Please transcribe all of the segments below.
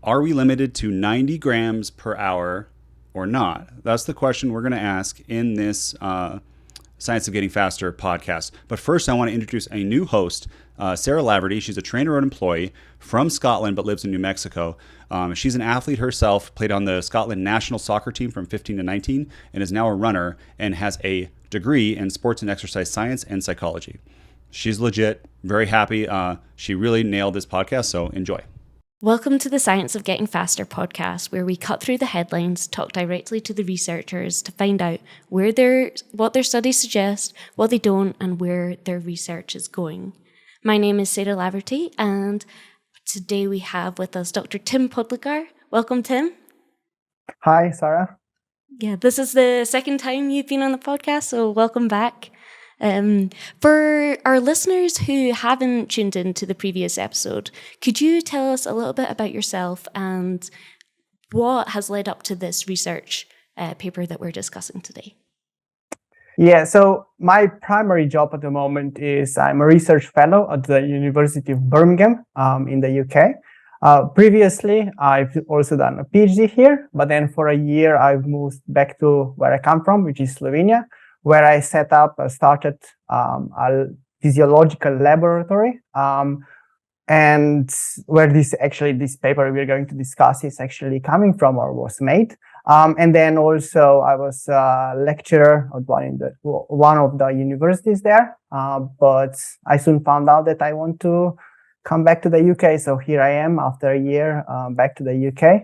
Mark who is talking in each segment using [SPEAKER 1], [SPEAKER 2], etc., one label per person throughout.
[SPEAKER 1] Are we limited to 90 grams per hour or not? That's the question we're going to ask in this Science of Getting Faster podcast. But first, I want to introduce a new host, Sarah Laverty. She's a TrainerRoad employee from Scotland, but lives in New Mexico. She's an athlete herself, played on the Scotland national soccer team from 15 to 19, and is now a runner and has a degree in sports and exercise science and psychology. She's legit, very happy. She really nailed this podcast, so enjoy.
[SPEAKER 2] Welcome to the Science of Getting Faster podcast, where we cut through the headlines, talk directly to the researchers to find out what their studies suggest, what they don't, and where their research is going. My name is Sarah Laverty, and today we have with us Dr. Podlogar. Welcome, Tim.
[SPEAKER 3] Hi, Sarah.
[SPEAKER 2] Yeah, this is the second time you've been on the podcast, so welcome back. For our listeners who haven't tuned in to the previous episode, could you tell us a little bit about yourself and what has led up to this research paper that we're discussing today?
[SPEAKER 3] Yeah, so my primary job at the moment is I'm a research fellow at the University of Birmingham in the UK. Previously, I've also done a PhD here, but then for a year, I've moved back to where I come from, which is Slovenia, where I started a physiological laboratory, and where this paper we're going to discuss is actually coming from or was made. And then also I was a lecturer at one of the universities there, but I soon found out that I want to come back to the UK. So here I am after a year back to the UK.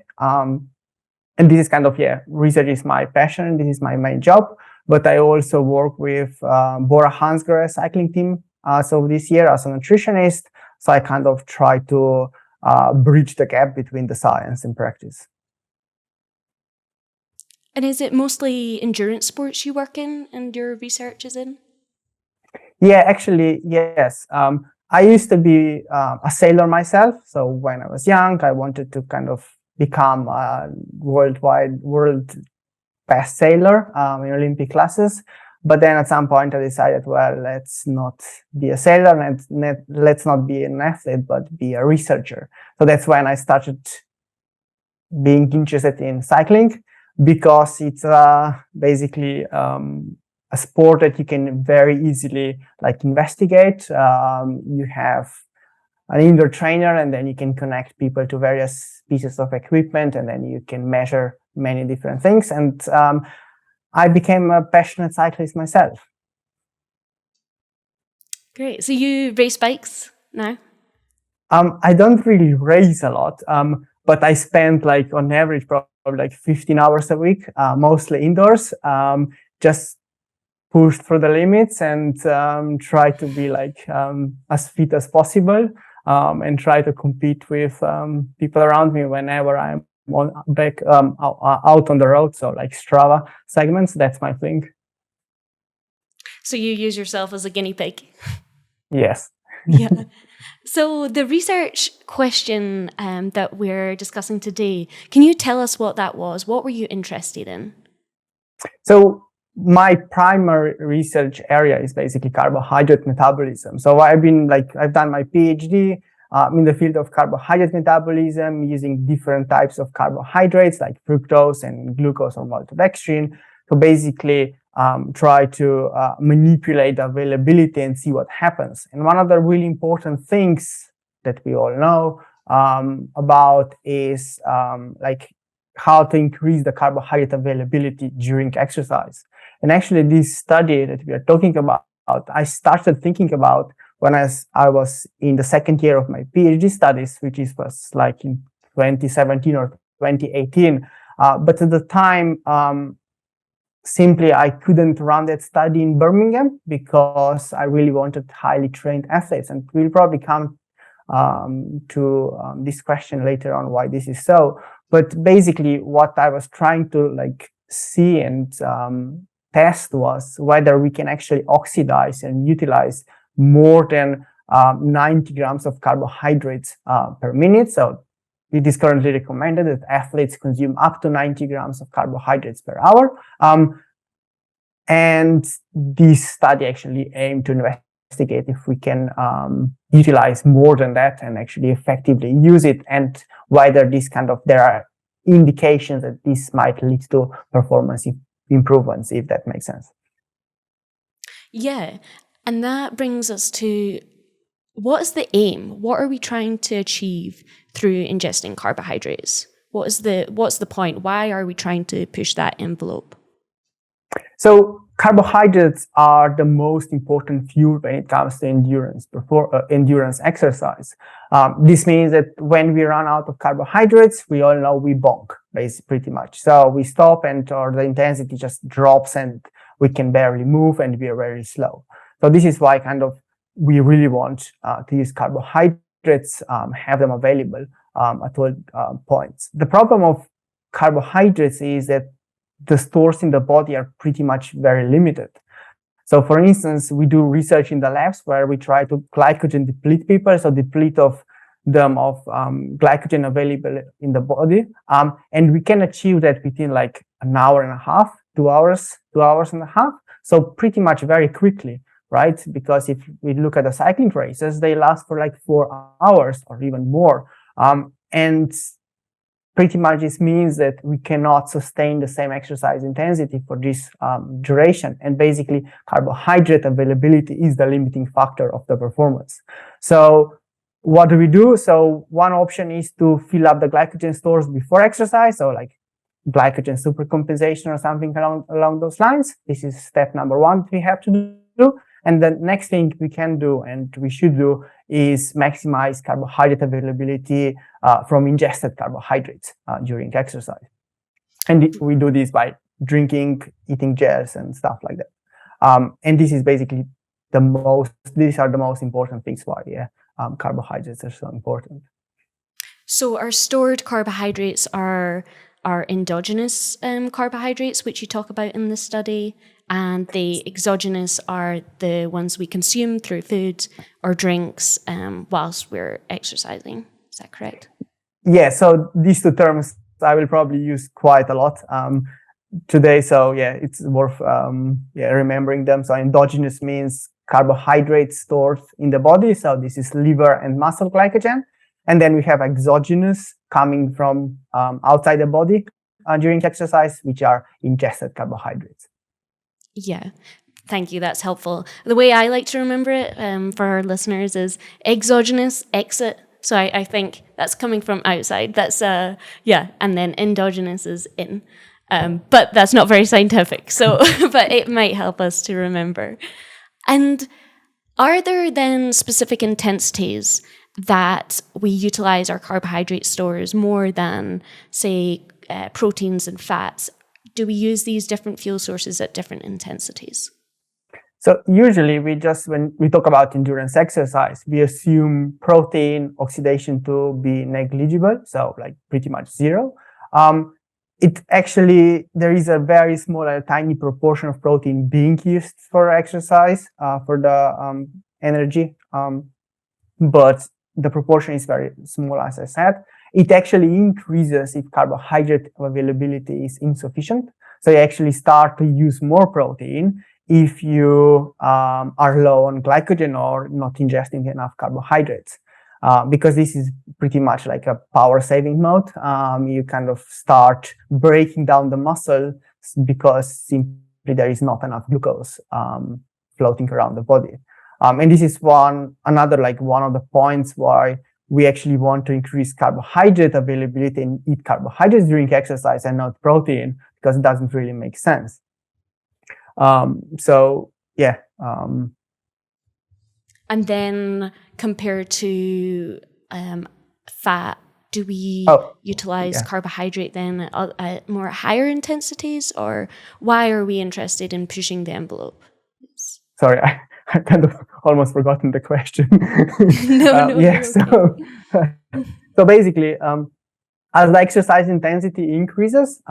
[SPEAKER 3] And this is research is my passion. This is my main job. But I also work with Bora Hansgrohe cycling team. So this year as a nutritionist, so I kind of try to bridge the gap between the science and practice.
[SPEAKER 2] And is it mostly endurance sports you work in and your research is in?
[SPEAKER 3] Yeah, actually, yes. I used to be a sailor myself. So when I was young, I wanted to kind of become a world best sailor in Olympic classes. But then at some point I decided, well, let's not be a sailor and let's not be an athlete, but be a researcher. So that's when I started being interested in cycling, because it's basically a sport that you can very easily investigate. You have an indoor trainer, and then you can connect people to various pieces of equipment, and then you can measure many different things. And I became a passionate cyclist myself.
[SPEAKER 2] Great. So you race bikes now?
[SPEAKER 3] I don't really race a lot, but I spend on average probably 15 hours a week, mostly indoors, just push through the limits and try to be as fit as possible, and try to compete with people around me whenever I'm out on the road. So Strava segments, that's my thing.
[SPEAKER 2] So you use yourself as a guinea pig?
[SPEAKER 3] Yes.
[SPEAKER 2] Yeah. So the research question that we're discussing today, can you tell us what that was? What were you interested in? So my primary research area is basically carbohydrate metabolism. So I've done my PhD in the field of carbohydrate metabolism using different types of carbohydrates like fructose and glucose or maltodextrin. So basically try to manipulate the availability and see what happens. And one of the really important things that we all know about is how to increase the carbohydrate availability during exercise. And actually this study that we are talking about, I started thinking about when I was in the second year of my PhD studies, which was in 2017 or 2018. But at the time, simply I couldn't run that study in Birmingham because I really wanted highly trained athletes. And we'll probably come to this question later on why this is so. But basically what I was trying to see and test was whether we can actually oxidize and utilize more than 90 grams of carbohydrates per minute. So it is currently recommended that athletes consume up to 90 grams of carbohydrates per hour. And this study actually aimed to
[SPEAKER 3] investigate if we can utilize more than that and actually effectively use it, and whether there are indications that this might lead to performance improvements, if that makes sense.
[SPEAKER 2] Yeah, and that brings us to, what is the aim? What are we trying to achieve through ingesting carbohydrates? What's the point? Why are we trying to push that envelope?
[SPEAKER 3] So carbohydrates are the most important fuel when it comes to endurance exercise. This means that when we run out of carbohydrates, we all know we bonk, pretty much. So we stop, or the intensity just drops, and we can barely move, and we are very slow. So this is why we really want to use carbohydrates, have them available at all points. The problem of carbohydrates is that the stores in the body are pretty much very limited. So for instance, we do research in the labs where we try to glycogen deplete people, so deplete them of glycogen available in the body. And we can achieve that within like an hour and a half, 2 hours, 2 hours and a half. So pretty much very quickly, right? Because if we look at the cycling races, they last for like 4 hours or even more. And pretty much this means that we cannot sustain the same exercise intensity for this duration. And basically, carbohydrate availability is the limiting factor of the performance. So what do we do? So one option is to fill up the glycogen stores before exercise, so like glycogen supercompensation or something along those lines. This is step number one we have to do. And the next thing we can do, and we should do, is maximize carbohydrate availability from ingested carbohydrates during exercise. And we do this by drinking, eating gels, and stuff like that. And this is basically these are the most important things why carbohydrates are so important.
[SPEAKER 2] So our stored carbohydrates are endogenous carbohydrates, which you talk about in the study, and the exogenous are the ones we consume through food or drinks whilst we're exercising. Is that correct?
[SPEAKER 3] Yeah, so these two terms I will probably use quite a lot today. So yeah, it's worth remembering them. So endogenous means carbohydrates stored in the body. So this is liver and muscle glycogen. And then we have exogenous coming from outside the body during exercise, which are ingested carbohydrates.
[SPEAKER 2] Yeah, thank you. That's helpful. The way I like to remember it for our listeners is exogenous, exit. So I think that's coming from outside. That's, and then endogenous is in. But that's not very scientific. So, but it might help us to remember. And are there then specific intensities that we utilize our carbohydrate stores more than, say, proteins and fats? Do we use these different fuel sources at different intensities?
[SPEAKER 3] So usually when we talk about endurance exercise, we assume protein oxidation to be negligible, so like pretty much zero. There is a very small, tiny proportion of protein being used for exercise, for the energy, but the proportion is very small, as I said. It actually increases if carbohydrate availability is insufficient. So you actually start to use more protein if you are low on glycogen or not ingesting enough carbohydrates. Because this is pretty much like a power saving mode. You start breaking down the muscle because simply there is not enough glucose floating around the body. And this is one of the points why we actually want to increase carbohydrate availability and eat carbohydrates during exercise and not protein, because it doesn't really make sense.
[SPEAKER 2] And then compared to fat, do we utilize carbohydrate then at more higher intensities, or why are we interested in pushing the envelope?
[SPEAKER 3] Sorry, I kind of almost forgotten the question. So basically, as the exercise intensity increases,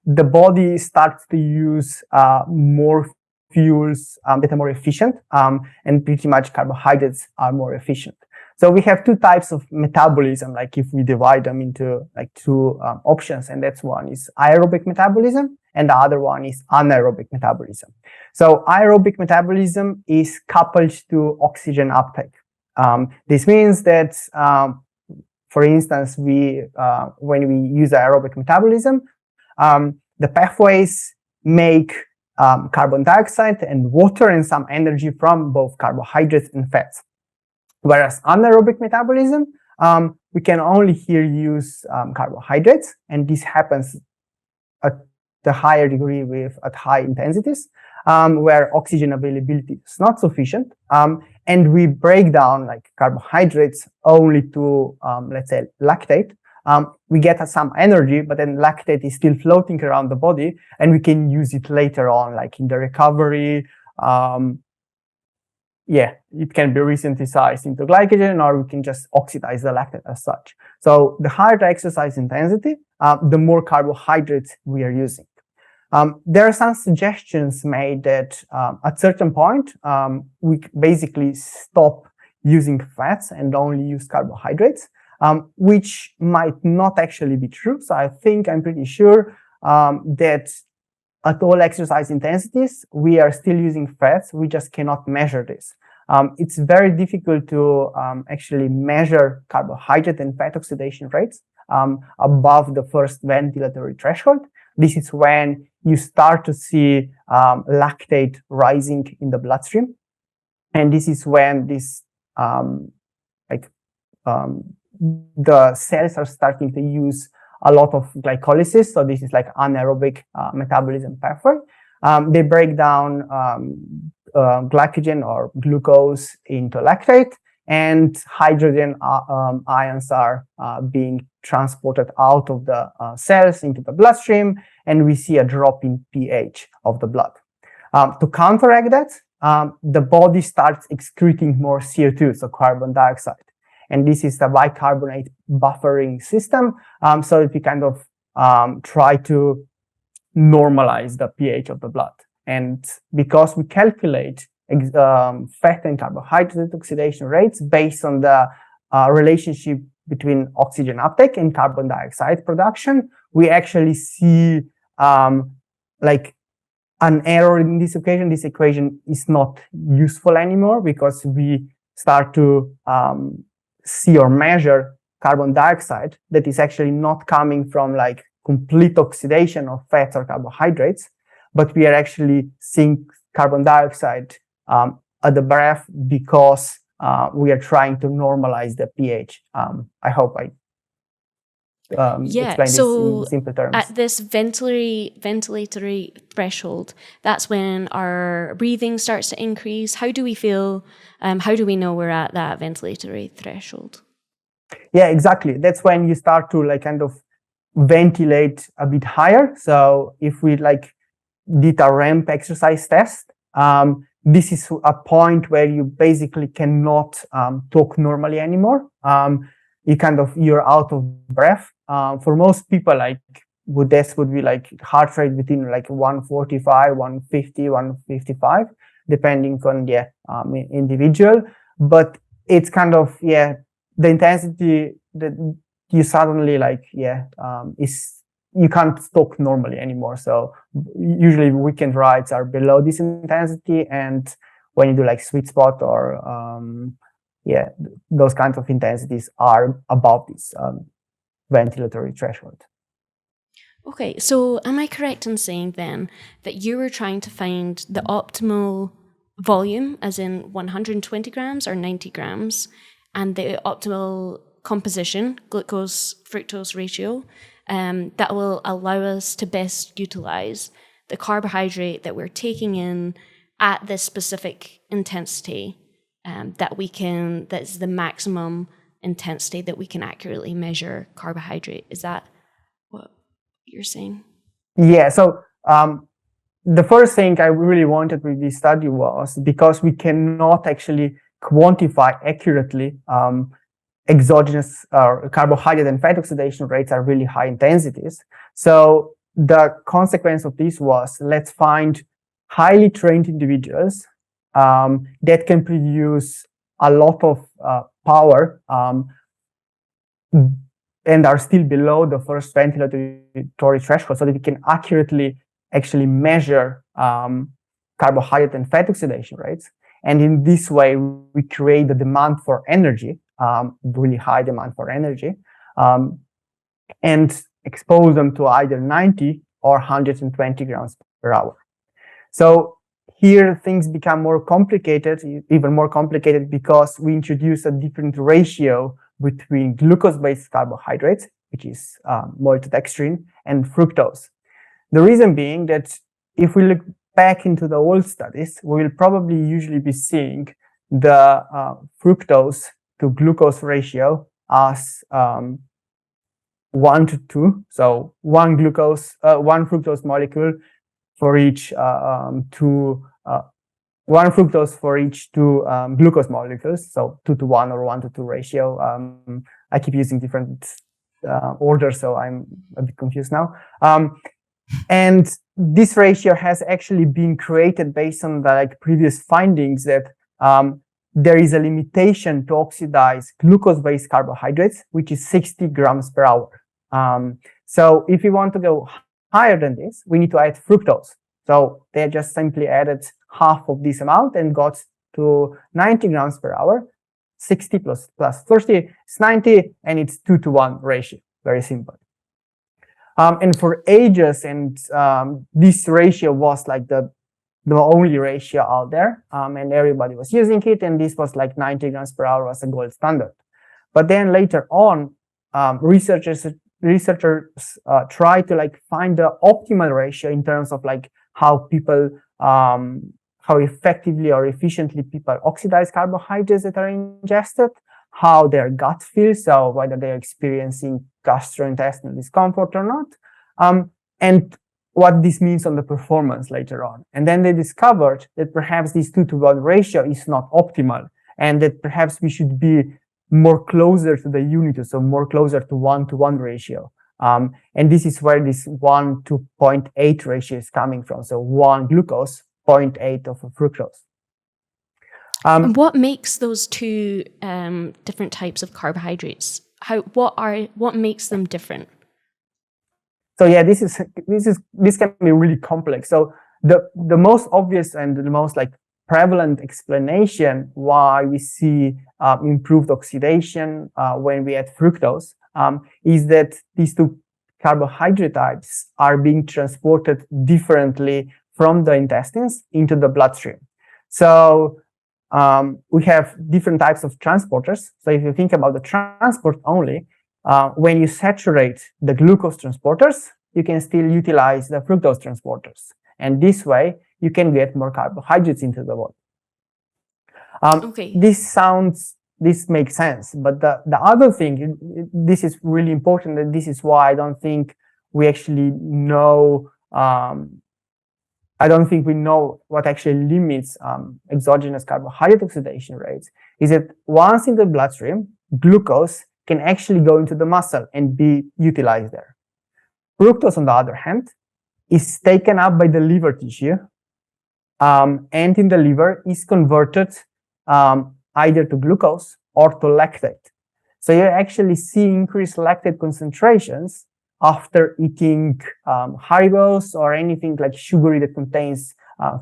[SPEAKER 3] the body starts to use more fuels that are more efficient, and pretty much carbohydrates are more efficient. So we have two types of metabolism, like if we divide them into like two options, and that's one is aerobic metabolism and the other one is anaerobic metabolism. So aerobic metabolism is coupled to oxygen uptake. This means that, for instance, when we use aerobic metabolism, the pathways make carbon dioxide and water and some energy from both carbohydrates and fats. Whereas anaerobic metabolism, we can only here use carbohydrates, and this happens at the higher degree at high intensities, where oxygen availability is not sufficient, and we break down like carbohydrates only to, let's say, lactate. We get some energy, but then lactate is still floating around the body, and we can use it later on, like in the recovery. It can be resynthesized into glycogen, or we can just oxidize the lactate as such. So the higher the exercise intensity, the more carbohydrates we are using. There are some suggestions made that at certain point, we basically stop using fats and only use carbohydrates, which might not actually be true. So I'm pretty sure that at all exercise intensities, we are still using fats. We just cannot measure this. It's very difficult to actually measure carbohydrate and fat oxidation rates above the first ventilatory threshold. This is when you start to see lactate rising in the bloodstream. And this is when the cells are starting to use a lot of glycolysis. So this is like anaerobic metabolism pathway. They break down glycogen or glucose into lactate, and hydrogen ions are being transported out of the cells into the bloodstream, and we see a drop in pH of the blood. To counteract that, the body starts excreting more CO2, so carbon dioxide. And this is the bicarbonate buffering system, so that we kind of try to normalize the pH of the blood. And because we calculate fat and carbohydrate oxidation rates based on the relationship between oxygen uptake and carbon dioxide production, we actually see like an error in this equation. This equation is not useful anymore because we start to see or measure carbon dioxide that is actually not coming from like complete oxidation of fats or carbohydrates, but we are actually seeing carbon dioxide at the breath because we are trying to normalize the pH. I hope I explain this in simple terms.
[SPEAKER 2] At this ventilatory threshold, that's when our breathing starts to increase. How do we feel? How do we know we're at that ventilatory threshold?
[SPEAKER 3] Yeah, exactly. That's when you start to like kind of ventilate a bit higher. So if we like did a ramp exercise test, this is a point where you basically cannot talk normally anymore. You're out of breath. For most people, like this would be like heart rate between like 145, 150, 155, depending on the individual. But it's kind of, the intensity that you suddenly you can't talk normally anymore. So usually weekend rides are below this intensity, and when you do like sweet spot or those kinds of intensities are above this ventilatory threshold.
[SPEAKER 2] Okay, so am I correct in saying then that you were trying to find the optimal volume, as in 120 grams or 90 grams, and the optimal composition, glucose fructose ratio, that will allow us to best utilize the carbohydrate that we're taking in at this specific intensity, that's the maximum intensity that we can accurately measure carbohydrate. Is that what you're saying?
[SPEAKER 3] Yeah, so the first thing I really wanted with this study was, because we cannot actually quantify accurately exogenous carbohydrate and fat oxidation rates are really high intensities. So the consequence of this was, let's find highly trained individuals that can produce a lot of power and are still below the first ventilatory threshold, so that we can accurately actually measure carbohydrate and fat oxidation rates. And in this way, we create the demand for energy, really high demand for energy, and expose them to either 90 or 120 grams per hour. So here things become more complicated, even more complicated, because we introduce a different ratio between glucose-based carbohydrates, which is maltodextrin, and fructose. The reason being that if we look back into the old studies, we will probably usually be seeing the fructose to glucose ratio as 1 to 2. So one fructose molecule for each one fructose for each two glucose molecules. So 2 to 1 or 1 to 2 ratio. I keep using different orders, so I'm a bit confused now. And this ratio has actually been created based on the previous findings that there is a limitation to oxidize glucose-based carbohydrates, which is 60 grams per hour. So if we want to go higher than this, we need to add fructose. So they just simply added half of this amount and got to 90 grams per hour. 60 plus 30 is 90, and it's 2 to 1 ratio. Very simple. And for ages, and this ratio was like the only ratio out there, and everybody was using it, and this was like 90 grams per hour was a gold standard. But then later on, researchers try to find the optimal ratio in terms of how people, how effectively or efficiently people oxidize carbohydrates that are ingested, how their gut feels, so whether they're experiencing gastrointestinal discomfort or not, and what this means on the performance later on. And then they discovered that perhaps this 2 to 1 ratio is not optimal, and that perhaps we should be more closer to the unit, so more closer to 1 to 1 ratio. And this is where this 1 to 0.8 ratio is coming from. So 1 glucose, 0.8 of a fructose.
[SPEAKER 2] And what makes those two different types of carbohydrates? What makes them different?
[SPEAKER 3] So yeah, this can be really complex. So the most obvious and the most prevalent explanation why we see improved oxidation when we add fructose is that these two carbohydrate types are being transported differently from the intestines into the bloodstream. So we have different types of transporters. So if you think about the transport only, when you saturate the glucose transporters, you can still utilize the fructose transporters. And this way, you can get more carbohydrates into the body.
[SPEAKER 2] Okay.
[SPEAKER 3] This makes sense. But the other thing, this is really important, and this is why I don't think we actually know, I don't think we know what actually limits exogenous carbohydrate oxidation rates, is that once in the bloodstream, glucose can actually go into the muscle and be utilized there. Fructose, on the other hand, is taken up by the liver tissue, and in the liver is converted either to glucose or to lactate. So you actually see increased lactate concentrations after eating Haribos or anything sugary that contains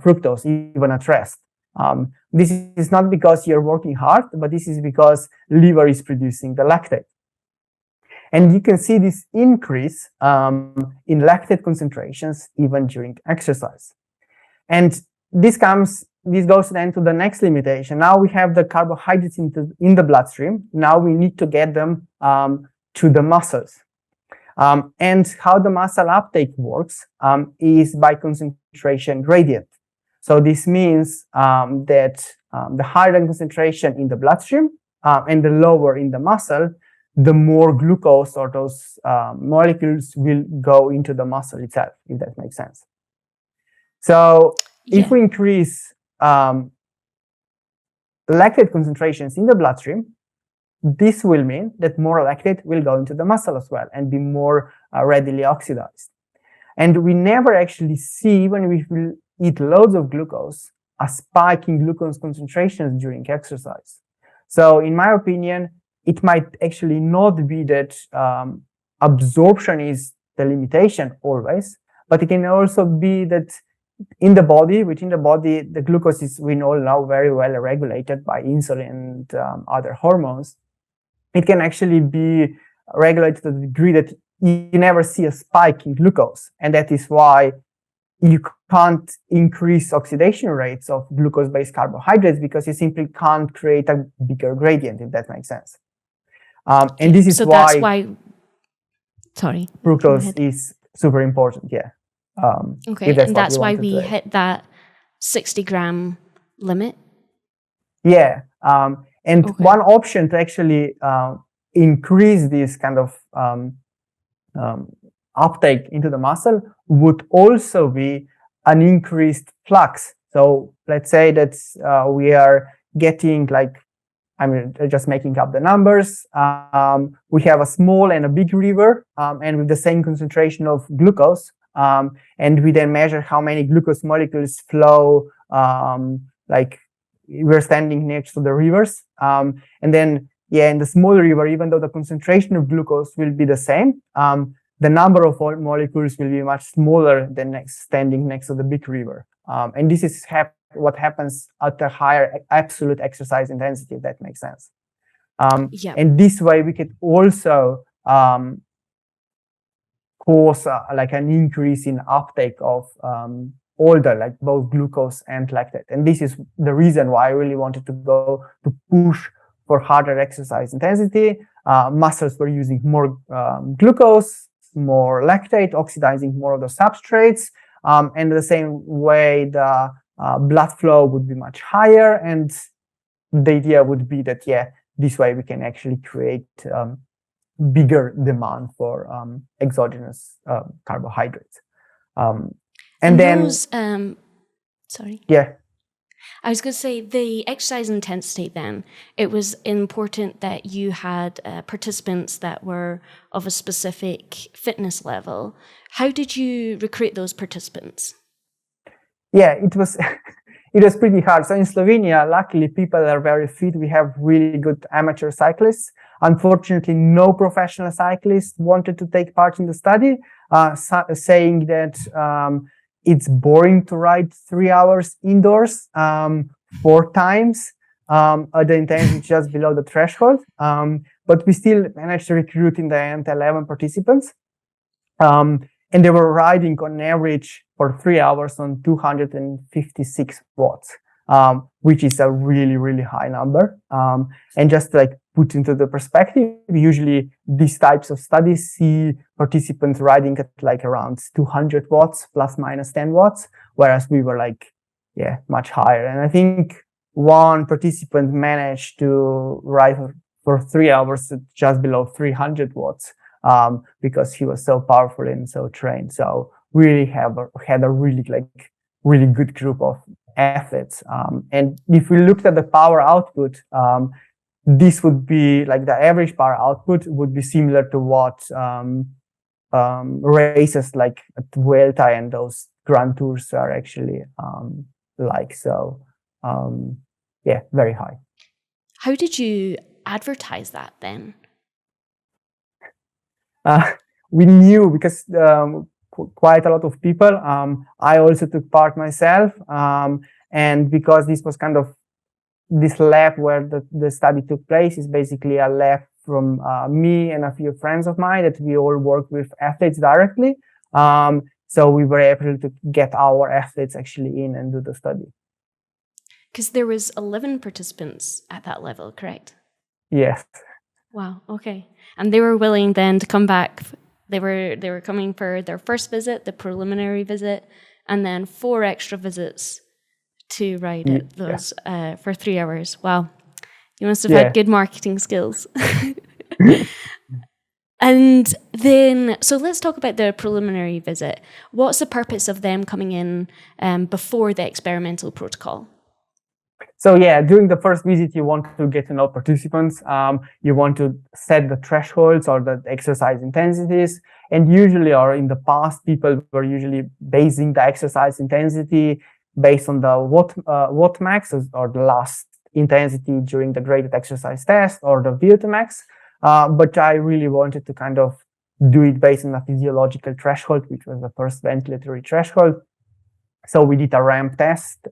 [SPEAKER 3] fructose, even at rest. This is not because you're working hard, but this is because liver is producing the lactate. And you can see this increase in lactate concentrations even during exercise. And this goes then to the next limitation. Now we have the carbohydrates in the bloodstream. Now we need to get them to the muscles. And how the muscle uptake works is by concentration gradient. So this means that the higher the concentration in the bloodstream and the lower in the muscle, the more glucose or those molecules will go into the muscle itself, if that makes sense. So if we increase lactate concentrations in the bloodstream, this will mean that more lactate will go into the muscle as well and be more readily oxidized. And we never actually see, even if we eat loads of glucose, a spike in glucose concentrations during exercise. So in my opinion, it might actually not be that absorption is the limitation always, but it can also be that within the body, the glucose is, we all know, very well regulated by insulin and other hormones. It can actually be regulated to the degree that you never see a spike in glucose. And that is why you can't increase oxidation rates of glucose-based carbohydrates, because you simply can't create a bigger gradient, if that makes sense. And this is
[SPEAKER 2] that's why, sorry,
[SPEAKER 3] fructose is super important. Yeah.
[SPEAKER 2] Okay, and that's why we hit that 60-gram limit.
[SPEAKER 3] Yeah. And one option to actually increase this kind of uptake into the muscle would also be an increased flux. So let's say that we are getting, like, I'm just making up the numbers. We have a small and a big river, and with the same concentration of glucose. And we then measure how many glucose molecules flow, like we're standing next to the rivers. And then, in the small river, even though the concentration of glucose will be the same, the number of molecules will be much smaller than standing next to the big river. And this is what happens at a higher absolute exercise intensity, if that makes sense. And this way we could also cause like an increase in uptake of like both glucose and lactate. And this is the reason why I really wanted to push for harder exercise intensity. Muscles were using more glucose, more lactate, oxidizing more of the substrates. And the same way, the blood flow would be much higher. And the idea would be that, this way we can actually create bigger demand for exogenous carbohydrates. And then
[SPEAKER 2] those, sorry.
[SPEAKER 3] Yeah.
[SPEAKER 2] I was going to say, the exercise intensity then, it was important that you had participants that were of a specific fitness level. How did you recruit those participants?
[SPEAKER 3] Yeah, it was it was pretty hard. So in Slovenia, luckily, people are very fit. We have really good amateur cyclists. Unfortunately, no professional cyclists wanted to take part in the study, saying that it's boring to ride 3 hours indoors 4 times at the intensity just below the threshold. But we still managed to recruit in the end 11 participants. And they were riding on average for 3 hours on 256 watts, which is a really, really high number. And just to like put into the perspective, usually these types of studies see participants riding at like around 200 watts plus minus 10 watts, whereas we were like, much higher. And I think one participant managed to ride for 3 hours at just below 300 watts. Because he was so powerful and so trained. So really had a really good group of athletes. And if we looked at the power output, this would be like the average power output would be similar to what races like at Vuelta and those Grand Tours are actually like. So very high.
[SPEAKER 2] How did you advertise that then?
[SPEAKER 3] We knew because quite a lot of people. I also took part myself, and because this was kind of this lab where the study took place is basically a lab from me and a few friends of mine that we all work with athletes directly. So we were able to get our athletes actually in and do the study.
[SPEAKER 2] Because there was 11 participants at that level, correct?
[SPEAKER 3] Yes.
[SPEAKER 2] Wow. Okay. And they were willing then to come back. They were coming for their first visit, the preliminary visit, and then 4 extra visits to ride at those for 3 hours. Wow. You must have had good marketing skills. And then, so let's talk about the preliminary visit. What's the purpose of them coming in before the experimental protocol?
[SPEAKER 3] So during the first visit, you want to get to know participants. You want to set the thresholds or the exercise intensities. And usually, or in the past, people were usually basing the exercise intensity based on the watt max or the last intensity during the graded exercise test or the VO2 max. But I really wanted to kind of do it based on a physiological threshold, which was the first ventilatory threshold. So we did a ramp test,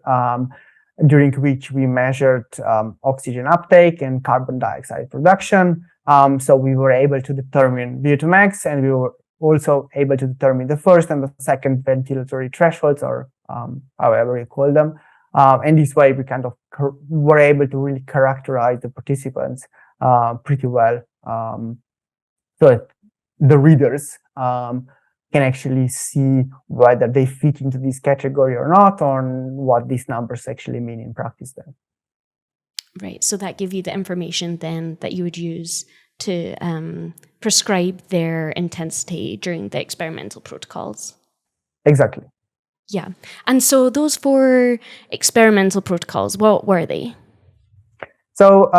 [SPEAKER 3] during which we measured oxygen uptake and carbon dioxide production. So we were able to determine VO2 max, and we were also able to determine the first and the second ventilatory thresholds, or however you call them. And this way we kind of were able to really characterize the participants pretty well. So the readers can actually see whether they fit into this category or not, or what these numbers actually mean in practice then.
[SPEAKER 2] Right. So that gave you the information then that you would use to prescribe their intensity during the experimental protocols.
[SPEAKER 3] Exactly.
[SPEAKER 2] Yeah. And so those 4 experimental protocols, what were they?
[SPEAKER 3] So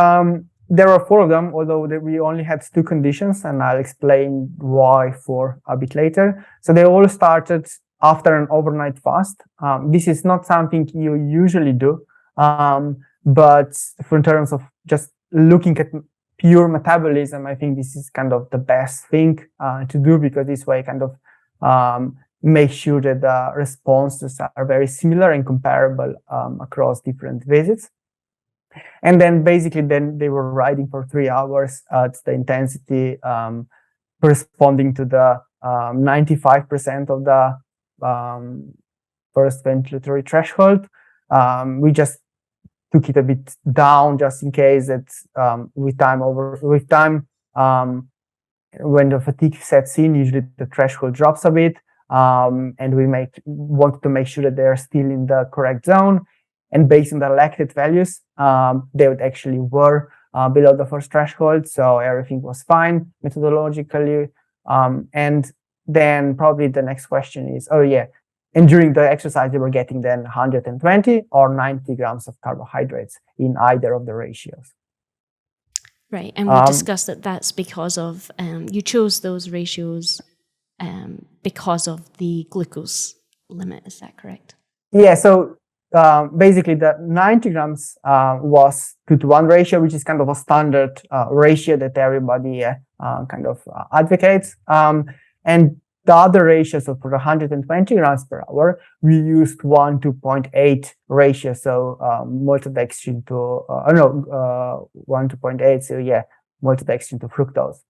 [SPEAKER 3] there were 4 of them, although we only had 2 conditions, and I'll explain why 4 a bit later. So they all started after an overnight fast. This is not something you usually do, but in terms of just looking at pure metabolism, I think this is kind of the best thing to do, because this way kind of make sure that the responses are very similar and comparable across different visits. And then basically then they were riding for 3 hours at the intensity corresponding to the 95% of the first ventilatory threshold. We just took it a bit down just in case that with time when the fatigue sets in, usually the threshold drops a bit, and we wanted to make sure that they're still in the correct zone. And based on the lactate values, they would actually were below the first threshold, so everything was fine methodologically. And then probably the next question is, and during the exercise, they were getting then 120 or 90 grams of carbohydrates in either of the ratios.
[SPEAKER 2] Right, and we discussed that that's because of, you chose those ratios because of the glucose limit, is that correct?
[SPEAKER 3] Yeah, so basically the 90 grams was 2-to-1 ratio, which is kind of a standard ratio that everybody kind of advocates. And the other ratios, so for the 120 grams per hour, we used 1:0.8 ratio, so maltodextrin to 1:0.8, so yeah, maltodextrin to fructose.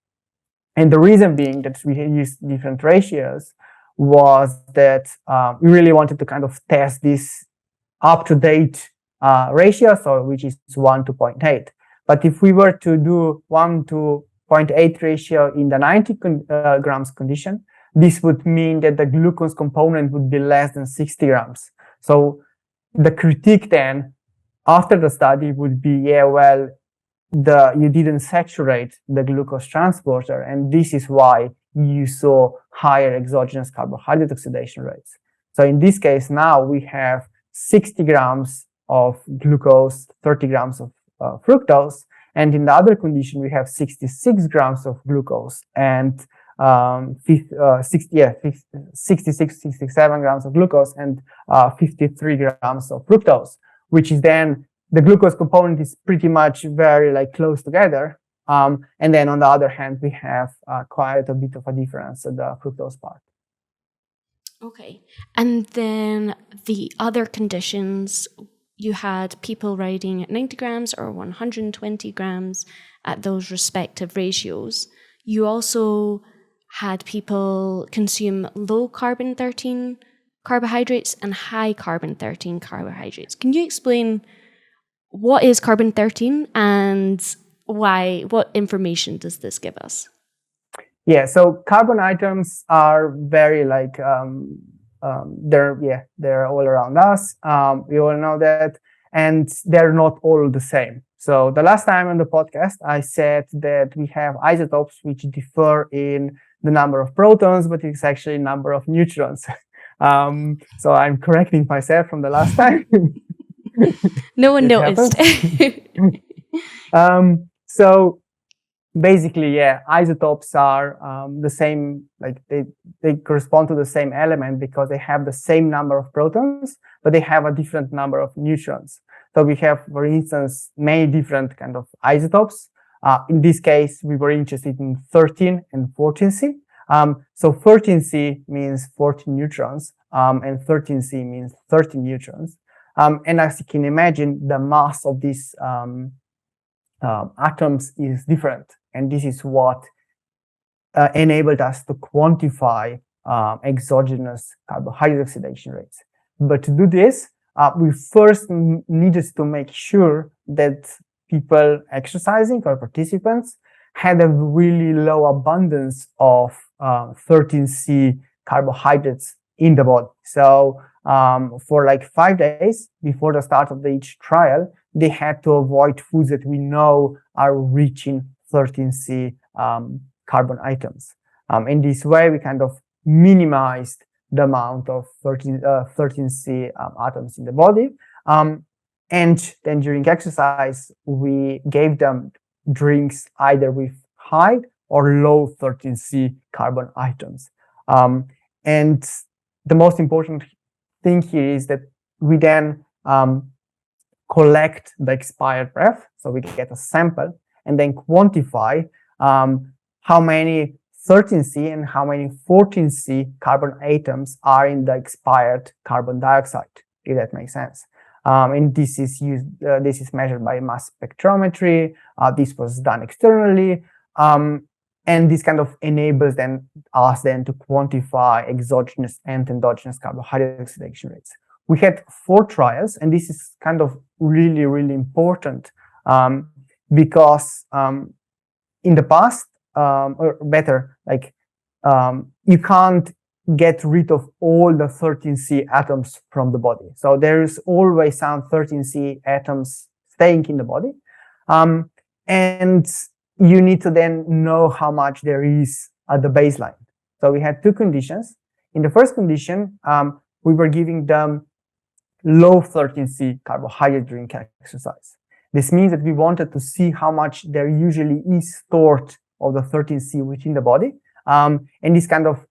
[SPEAKER 3] And the reason being that we used different ratios was that we really wanted to kind of test this up-to-date ratio, so which is 1:0.8. But if we were to do 1:0.8 ratio in the 90 grams condition, this would mean that the glucose component would be less than 60 grams. So the critique then after the study would be, you didn't saturate the glucose transporter, and this is why you saw higher exogenous carbohydrate oxidation rates. So in this case, now we have 60 grams of glucose, 30 grams of fructose, and in the other condition, we have 66 grams of glucose and 67 grams of glucose and 53 grams of fructose, which is then the glucose component is pretty much very close together. And then on the other hand, we have quite a bit of a difference at the fructose part.
[SPEAKER 2] Okay. And then the other conditions, you had people riding at 90 grams or 120 grams at those respective ratios. You also had people consume low carbon 13 carbohydrates and high carbon 13 carbohydrates. Can you explain what is carbon 13 and why? What information does this give us?
[SPEAKER 3] Yeah, so carbon items are very they're all around us. We all know that, and they're not all the same. So the last time on the podcast, I said that we have isotopes which differ in the number of protons, but it's actually number of neutrons. So I'm correcting myself from the last time.
[SPEAKER 2] No one noticed.
[SPEAKER 3] So basically, isotopes are the same, they correspond to the same element because they have the same number of protons, but they have a different number of neutrons. So we have, for instance, many different kind of isotopes. In this case, we were interested in 13 and 14C. So 13C means 14 neutrons, and 13C means 13 neutrons. And as you can imagine, the mass of these atoms is different. And this is what enabled us to quantify exogenous carbohydrate oxidation rates. But to do this, we first needed to make sure that people exercising or participants had a really low abundance of 13C carbohydrates in the body. So for like 5 days before the start of each trial, they had to avoid foods that we know are rich in 13C carbon items. In this way, we kind of minimized the amount of 13C atoms in the body. And then during exercise, we gave them drinks either with high or low 13C carbon items. And the most important thing here is that we then collect the expired breath. So we get a sample and then quantify how many 13C and how many 14C carbon atoms are in the expired carbon dioxide, if that makes sense. And this is measured by mass spectrometry. This was done externally. And this kind of enables us to quantify exogenous and endogenous carbohydrate oxidation rates. We had 4 trials, and this is kind of really, really important because in the past, or better, like you can't get rid of all the 13C atoms from the body. So there's always some 13C atoms staying in the body. And you need to then know how much there is at the baseline. So we had 2 conditions. In the first condition, we were giving them low 13C carbohydrate during exercise. This means that we wanted to see how much there usually is stored of the 13C within the body. And this kind of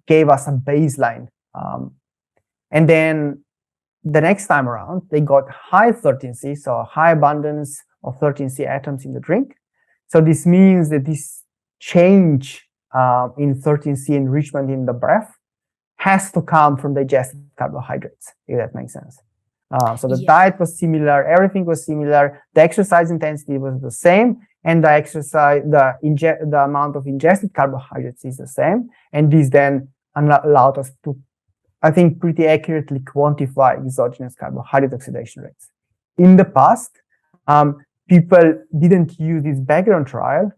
[SPEAKER 3] gave us a baseline. And then the next time around, they got high 13C, so a high abundance of 13C atoms in the drink. So this means that this change in 13C enrichment in the breath has to come from digested carbohydrates, if that makes sense. So the diet was similar, everything was similar, the exercise intensity was the same, and the amount of ingested carbohydrates is the same. And this then allowed us to, I think, pretty accurately quantify exogenous carbohydrate oxidation rates. In the past, people didn't use this background trial,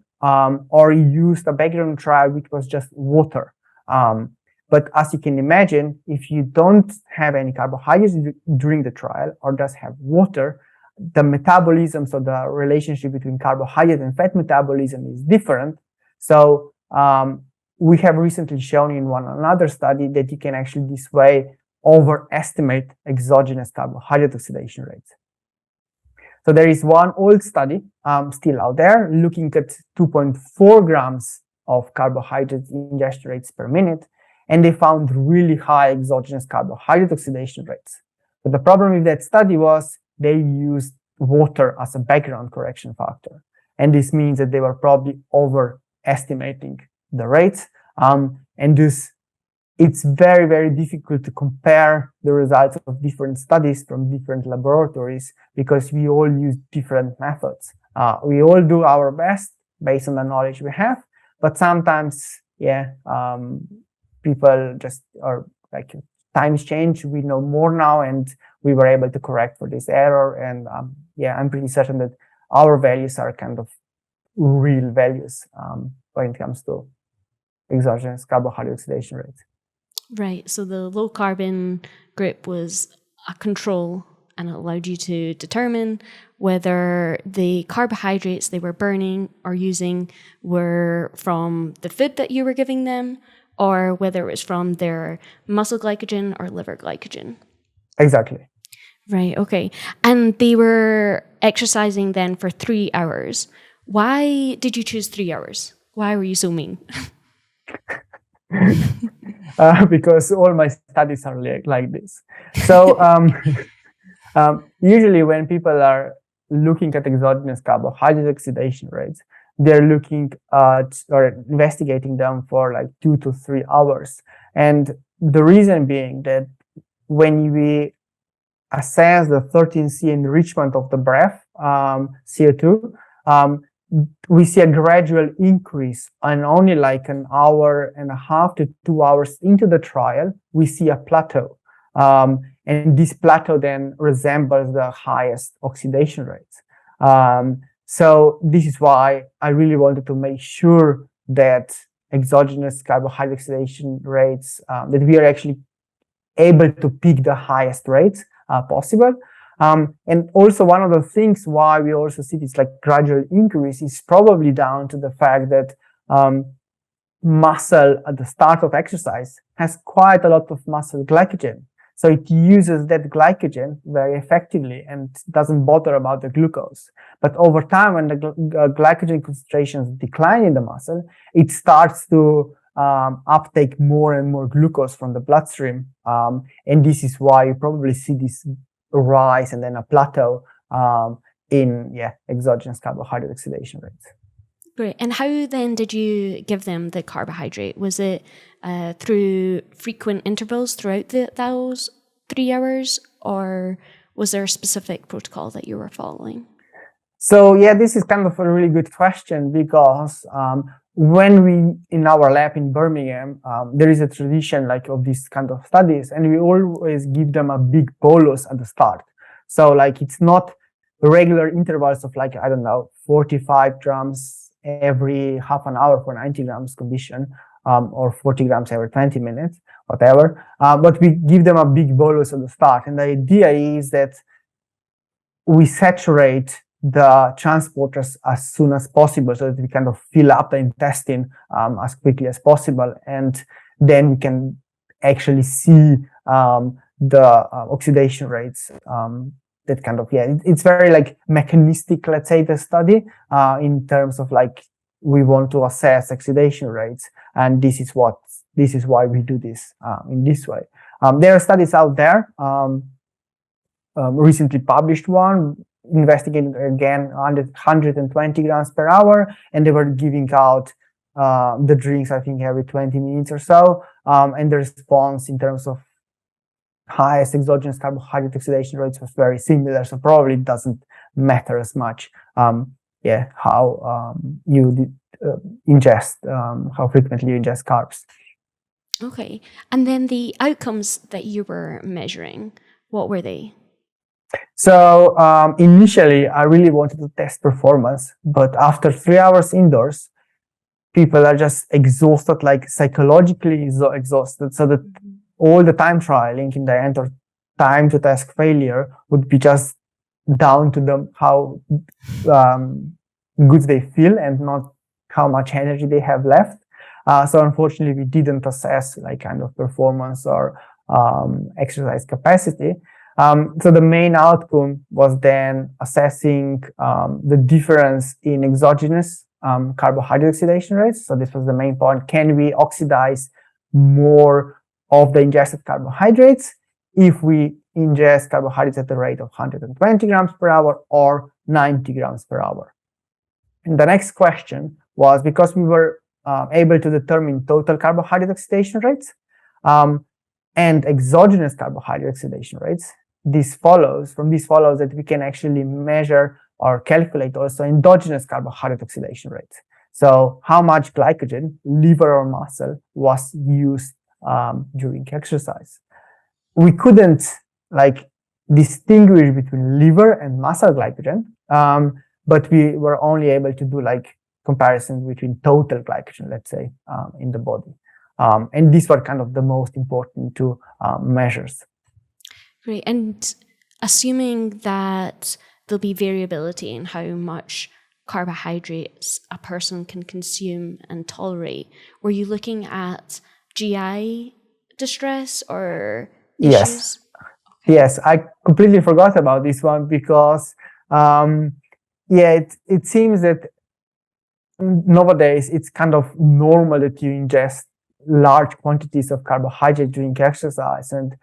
[SPEAKER 3] or used a background trial which was just water. But as you can imagine, if you don't have any carbohydrates during the trial or just have water, the metabolism, so the relationship between carbohydrate and fat metabolism is different. So we have recently shown in another study that you can actually this way overestimate exogenous carbohydrate oxidation rates. So there is one old study still out there looking at 2.4 grams of carbohydrate ingestion rates per minute, and they found really high exogenous carbohydrate oxidation rates. But the problem with that study was they used water as a background correction factor. And this means that they were probably overestimating the rates. And thus, it's very, very difficult to compare the results of different studies from different laboratories because we all use different methods. We all do our best based on the knowledge we have, but sometimes, people just are like, times change, we know more now, and we were able to correct for this error. And I'm pretty certain that our values are kind of real values when it comes to exogenous carbohydrate oxidation rates.
[SPEAKER 2] Right. So the low carbon group was a control, and it allowed you to determine whether the carbohydrates they were burning or using were from the food that you were giving them, or whether it was from their muscle glycogen or liver glycogen.
[SPEAKER 3] Exactly.
[SPEAKER 2] Right, okay. And they were exercising then for 3 hours. Why did you choose 3 hours? Why were you so mean?
[SPEAKER 3] Because all my studies are like this. So Usually when people are looking at exogenous carbohydrate oxidation rates, they're looking at or investigating them for like 2 to 3 hours. And the reason being that when we assess the 13C enrichment of the breath, CO2, we see a gradual increase, and only like an hour and a half to 2 hours into the trial, we see a plateau. And this plateau then resembles the highest oxidation rates. So this is why I really wanted to make sure that exogenous carbohydrate oxidation rates, that we are actually able to pick the highest rates possible. And also one of the things why we also see this like gradual increase is probably down to the fact that muscle at the start of exercise has quite a lot of muscle glycogen. So it uses that glycogen very effectively and doesn't bother about the glucose. But over time, when the glycogen concentrations decline in the muscle, it starts to uptake more and more glucose from the bloodstream. And this is why you probably see this rise and then a plateau in exogenous carbohydrate oxidation rates.
[SPEAKER 2] Great. And how then did you give them the carbohydrate? Was it through frequent intervals throughout those 3 hours, or was there a specific protocol that you were following?
[SPEAKER 3] So this is kind of a really good question, because when we, in our lab in Birmingham, there is a tradition like of these kind of studies, and we always give them a big bolus at the start. So like it's not regular intervals of like, I don't know, 45 grams every half an hour for 90 grams condition, or 40 grams every 20 minutes, whatever. But we give them a big bolus at the start. And the idea is that we saturate the transporters as soon as possible so that we kind of fill up the intestine as quickly as possible. And then we can actually see the oxidation rates that kind of, it's very like mechanistic, let's say, the study in terms of like, we want to assess oxidation rates. And this is why we do this in this way. There are studies out there, recently published one, investigating again 120 grams per hour, and they were giving out the drinks, I think, every 20 minutes or so. And the response in terms of highest exogenous carbohydrate oxidation rates was very similar, so probably it doesn't matter as much how you ingest, how frequently you ingest carbs.
[SPEAKER 2] Okay. And then the outcomes that you were measuring, what were they?
[SPEAKER 3] So initially, I really wanted to test performance, but after 3 hours indoors, people are just exhausted, like psychologically exhausted, so that all the time trialing in the end, or time to task failure, would be just down to them how good they feel and not how much energy they have left. So unfortunately, we didn't assess like kind of performance or exercise capacity. So the main outcome was then assessing the difference in exogenous carbohydrate oxidation rates. So this was the main point. Can we oxidize more of the ingested carbohydrates if we ingest carbohydrates at the rate of 120 grams per hour or 90 grams per hour? And the next question was, because we were able to determine total carbohydrate oxidation rates and exogenous carbohydrate oxidation rates, this follows that we can actually measure or calculate also endogenous carbohydrate oxidation rates. So how much glycogen, liver or muscle, was used during exercise. We couldn't like distinguish between liver and muscle glycogen, but we were only able to do like comparisons between total glycogen, let's say, in the body. And these were kind of the most important two measures.
[SPEAKER 2] Great. And assuming that there'll be variability in how much carbohydrates a person can consume and tolerate, were you looking at GI distress or issues?
[SPEAKER 3] Yes. Okay. Yes, I completely forgot about this one because, it seems that nowadays it's kind of normal that you ingest large quantities of carbohydrate during exercise. And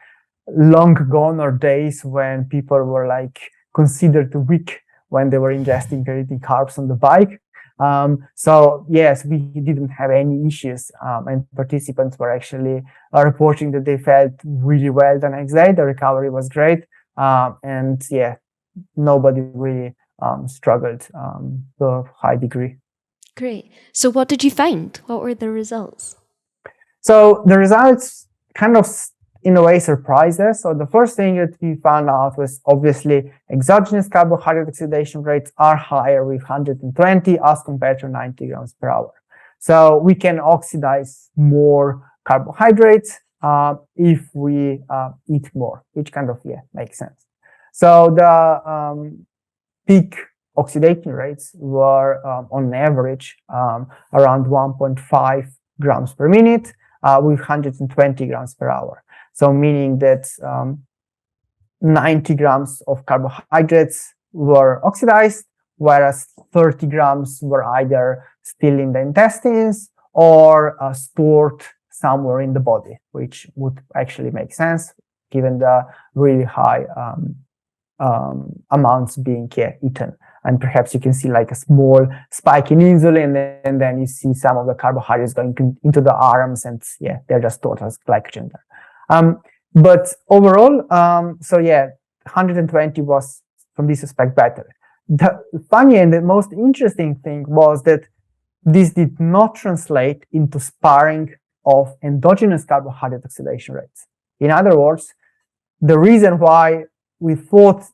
[SPEAKER 3] long gone are days when people were like considered weak when they were ingesting or eating carbs on the bike. So yes, we didn't have any issues, and participants were actually reporting that they felt really well the next day. The recovery was great, and yeah, nobody really struggled to a high degree.
[SPEAKER 2] Great. So what did you find? What were the results?
[SPEAKER 3] So the results kind of, in a way, surprised us. So the first thing that we found out was obviously exogenous carbohydrate oxidation rates are higher with 120 as compared to 90 grams per hour. So we can oxidize more carbohydrates if we eat more, which kind of, makes sense. So the peak oxidation rates were on average around 1.5 grams per minute with 120 grams per hour. So meaning that 90 grams of carbohydrates were oxidized, whereas 30 grams were either still in the intestines or stored somewhere in the body, which would actually make sense given the really high amounts being eaten. And perhaps you can see like a small spike in insulin, and then you see some of the carbohydrates going into the arms, and they're just stored as glycogen there. But overall, 120 was, from this aspect, better. The funny and the most interesting thing was that this did not translate into sparing of endogenous carbohydrate oxidation rates. In other words, the reason why we thought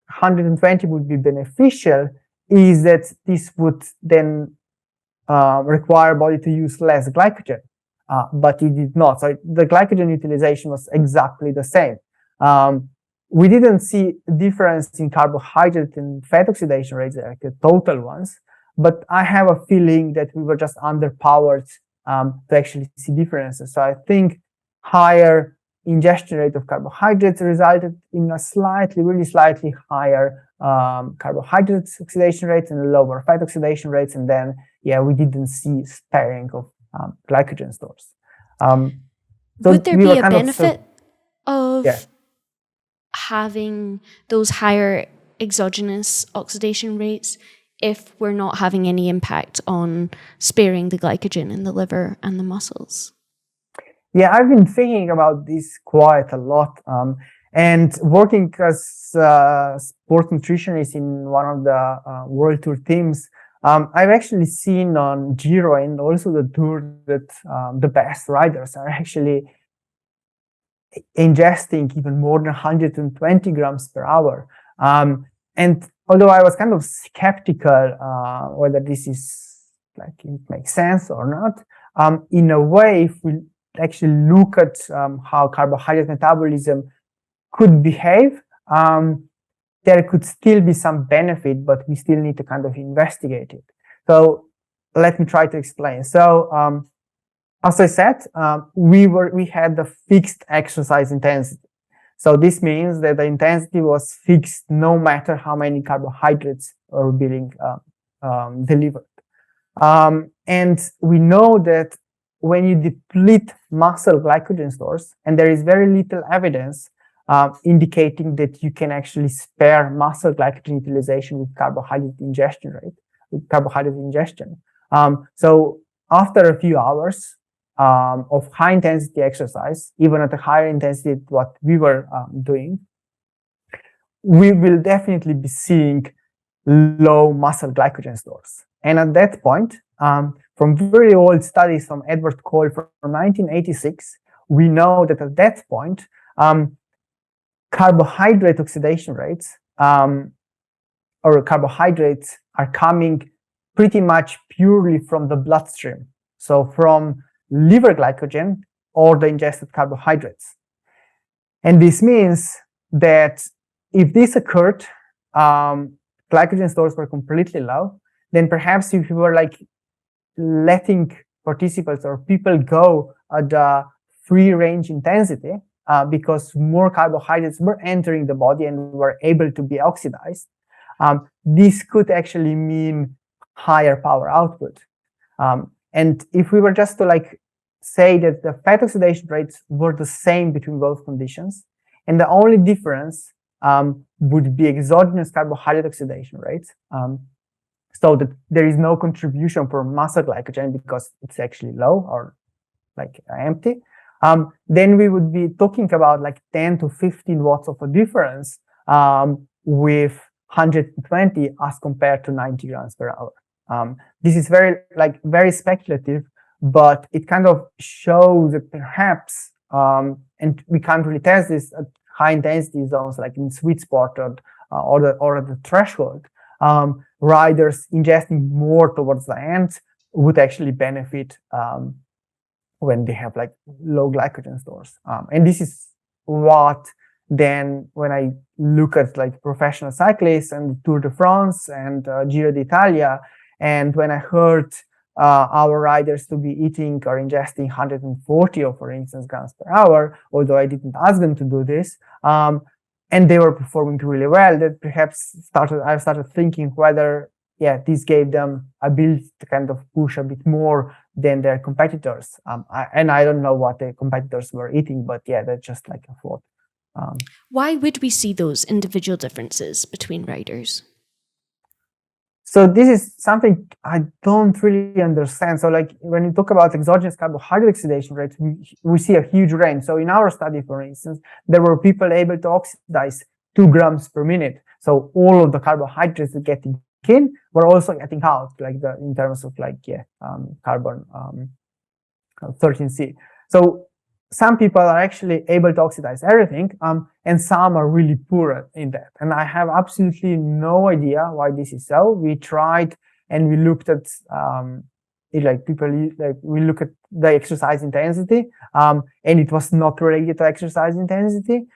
[SPEAKER 3] 120 would be beneficial is that this would then require body to use less glycogen, but it did not. So the glycogen utilization was exactly the same. We didn't see a difference in carbohydrate and fat oxidation rates, like the total ones, but I have a feeling that we were just underpowered to actually see differences. So I think higher ingestion rate of carbohydrates resulted in a really slightly higher carbohydrate oxidation rates and lower fat oxidation rates. And then, we didn't see sparing of glycogen stores. So
[SPEAKER 2] would there be a benefit of having those higher exogenous oxidation rates if we're not having any impact on sparing the glycogen in the liver and the muscles?
[SPEAKER 3] Yeah, I've been thinking about this quite a lot. And working as a sport nutritionist in one of the World Tour teams, I've actually seen on Giro and also the Tour that the best riders are actually ingesting even more than 120 grams per hour. And although I was kind of skeptical whether this is like it makes sense or not, in a way, if we actually look at how carbohydrate metabolism could behave, there could still be some benefit, but we still need to kind of investigate it. So let me try to explain. So as I said, we had the fixed exercise intensity. So this means that the intensity was fixed no matter how many carbohydrates are being delivered. And we know that when you deplete muscle glycogen stores, and there is very little evidence indicating that you can actually spare muscle glycogen utilization with carbohydrate ingestion. So after a few hours of high intensity exercise, even at a higher intensity what we were doing, we will definitely be seeing low muscle glycogen stores. And at that point, from very old studies from Edward Cole from 1986, we know that at that point, carbohydrate oxidation rates or carbohydrates are coming pretty much purely from the bloodstream. So from liver glycogen or the ingested carbohydrates. And this means that if this occurred, glycogen stores were completely low, then perhaps if you were like letting participants or people go at the free range intensity, because more carbohydrates were entering the body and were able to be oxidized, this could actually mean higher power output. And if we were just to like say that the fat oxidation rates were the same between both conditions, And the only difference would be exogenous carbohydrate oxidation rates. So that there is no contribution for muscle glycogen because it's actually low or like empty. Then we would be talking about like 10 to 15 watts of a difference with 120 as compared to 90 grams per hour. This is very speculative, but it kind of shows that perhaps, and we can't really test this at high intensity zones like in sweet spot or at the threshold. Riders ingesting more towards the end would actually benefit when they have like low glycogen stores. And this is what then when I look at like professional cyclists and Tour de France and Giro d'Italia, and when I heard our riders to be eating or ingesting 140 or for instance grams per hour, although I didn't ask them to do this, and they were performing really well, that perhaps I started thinking whether, this gave them ability to kind of push a bit more than their competitors. I don't know what the competitors were eating, but that's just like a thought.
[SPEAKER 2] Why would we see those individual differences between riders?
[SPEAKER 3] So this is something I don't really understand. So like when you talk about exogenous carbohydrate oxidation rates, we see a huge range. So in our study, for instance, there were people able to oxidize 2 grams per minute. So all of the carbohydrates that get in were also getting out, like in terms of carbon 13C. So some people are actually able to oxidize everything, and some are really poor in that. And I have absolutely no idea why this is so. We tried and we looked at we look at the exercise intensity, and it was not related to exercise intensity.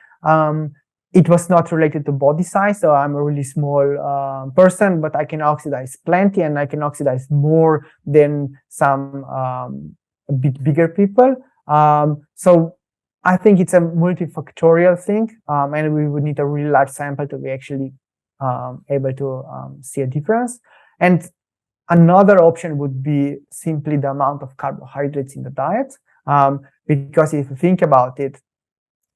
[SPEAKER 3] It was not related to body size. So I'm a really small person, but I can oxidize plenty, and I can oxidize more than some a bit bigger people. So I think it's a multifactorial thing, and we would need a really large sample to be actually able to see a difference. And another option would be simply the amount of carbohydrates in the diet, because if you think about it,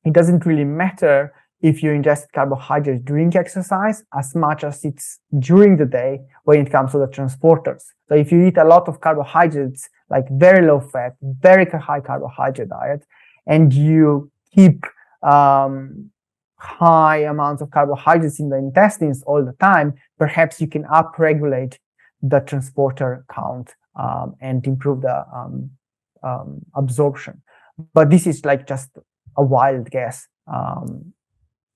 [SPEAKER 3] it doesn't really matter if you ingest carbohydrates during exercise as much as it's during the day when it comes to the transporters. So if you eat a lot of carbohydrates, like very low fat, very high carbohydrate diet, and you keep high amounts of carbohydrates in the intestines all the time, perhaps you can upregulate the transporter count and improve the absorption. But this is like just a wild guess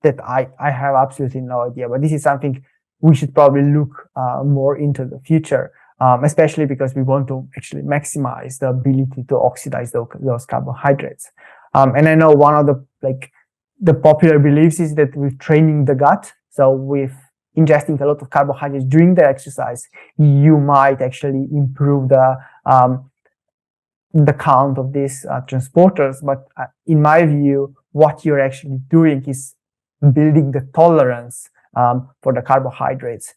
[SPEAKER 3] that I have absolutely no idea. But this is something we should probably look more into the future, especially because we want to actually maximize the ability to oxidize those carbohydrates. And I know one of the popular beliefs is that with training the gut, so with ingesting a lot of carbohydrates during the exercise, you might actually improve the count of these transporters. But in my view, what you're actually doing is building the tolerance for the carbohydrates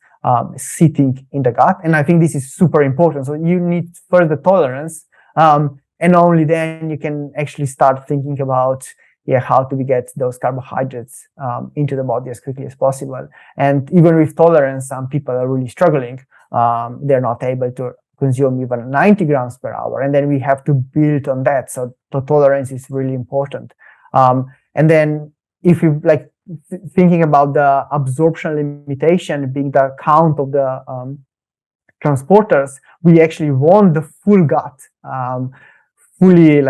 [SPEAKER 3] sitting in the gut. And I think this is super important. So you need further tolerance, and only then you can actually start thinking about how to get those carbohydrates into the body as quickly as possible. And even with tolerance, some people are really struggling. They're not able to consume even 90 grams per hour. And then we have to build on that. So the tolerance is really important. And then if you thinking about the absorption limitation being the count of the transporters, we actually want the full gut fully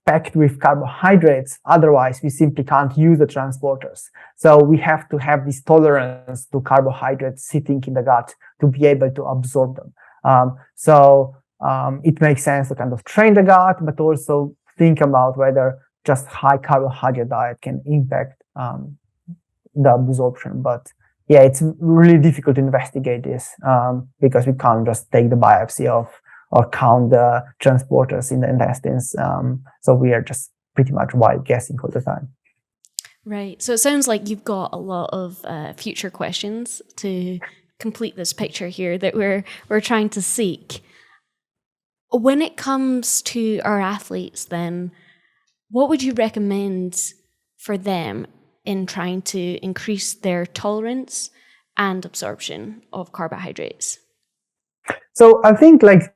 [SPEAKER 3] packed with carbohydrates. Otherwise, we simply can't use the transporters. So we have to have this tolerance to carbohydrates sitting in the gut to be able to absorb them. So it makes sense to kind of train the gut, but also think about whether just high carbohydrate diet can impact the absorption. But it's really difficult to investigate this because we can't just take the biopsy of or count the transporters in the intestines. So we are just pretty much wild guessing all the time.
[SPEAKER 2] Right. So it sounds like you've got a lot of future questions to complete this picture here that we're trying to seek. When it comes to our athletes, then, what would you recommend for them in trying to increase their tolerance and absorption of carbohydrates?
[SPEAKER 3] So I think like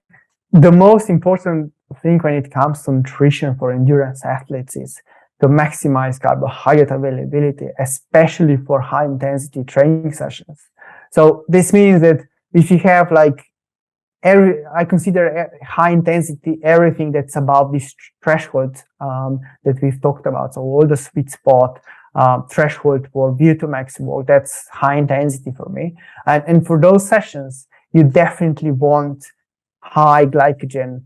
[SPEAKER 3] the most important thing when it comes to nutrition for endurance athletes is to maximize carbohydrate availability, especially for high intensity training sessions. So this means that if you have like I consider high intensity everything that's above this threshold that we've talked about. So all the sweet spot threshold for VO2 max work, that's high intensity for me. And for those sessions, you definitely want high glycogen